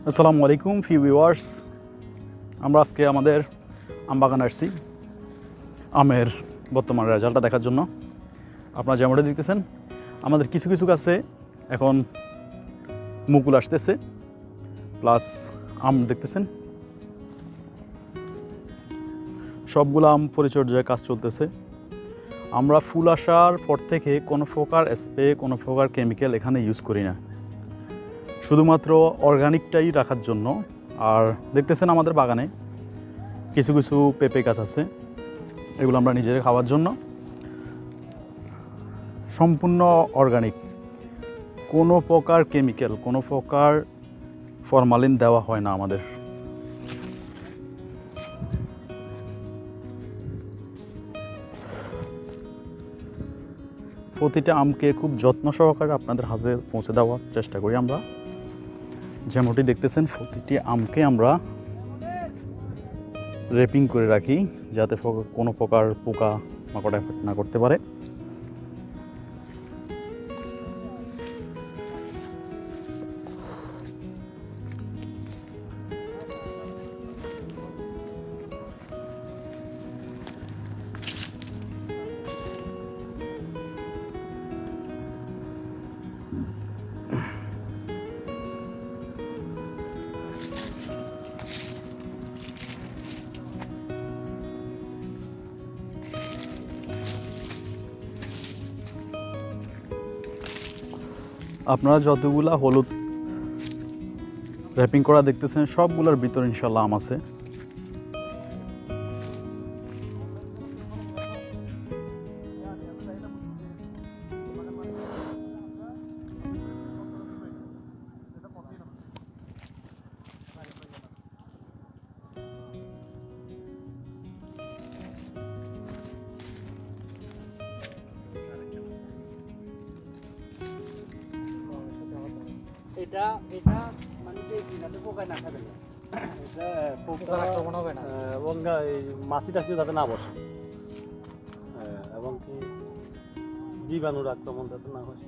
আসসালামু আলাইকুম ভিউয়ার্স, আমরা আজকে আমাদের আম বাগানে আসছি আমের বর্তমান রেজাল্টটা দেখার জন্য। আপনারা যেমনটা দেখতেছেন আমাদের কিছু কিছু গাছে এখন মুকুল আসতেছে, প্লাস আম দেখতেছেন। সবগুলো আম পরিচর্যার কাজ চলতেছে। আমরা ফুল আসার পর থেকে কোনো প্রকার স্প্রে, কোনো প্রকার কেমিক্যাল এখানে ইউজ করি না, শুধুমাত্র অর্গানিকটাই রাখার জন্য। আর দেখতেছেন আমাদের বাগানে কিছু কিছু পেঁপে গাছ আছে, এগুলো আমরা নিজেরা খাওয়ার জন্য। সম্পূর্ণ অর্গানিক, কোনো প্রকার কেমিক্যাল, কোনো প্রকার ফরমালিন দেওয়া হয় না আমাদের। প্রতিটা আমকে খুব যত্ন সহকারে আপনাদের হাতে পৌঁছে দেওয়ার চেষ্টা করি আমরা। যেমনটি দেখতেছেন প্রতিটি আমকে আমরা র্যাপিং করে রাখি, যাতে কোনো প্রকার পোকা মাকড় এফেক্ট না করতে পারে। আপনারা যতগুলা হলুদ র্যাপিং করা দেখতেছেন সবগুলোর ভিতরে ইনশাল্লাহ আম আছে। এটা এটা মানে যে কিনাতে পোকায় না খাবে না, এটা পোকা আক্রমণ হবে না এবং এই মাছি টাছি যাতে না বসে, এবং কি জীবাণুর আক্রমণ যাতে না হয়।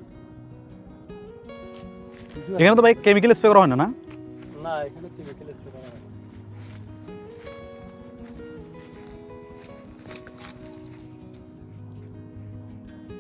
এখানে তো ভাই কেমিক্যাল স্প্রে করা হয় না? না, এখানে কেমিক্যাল স্প্রে করা হয়।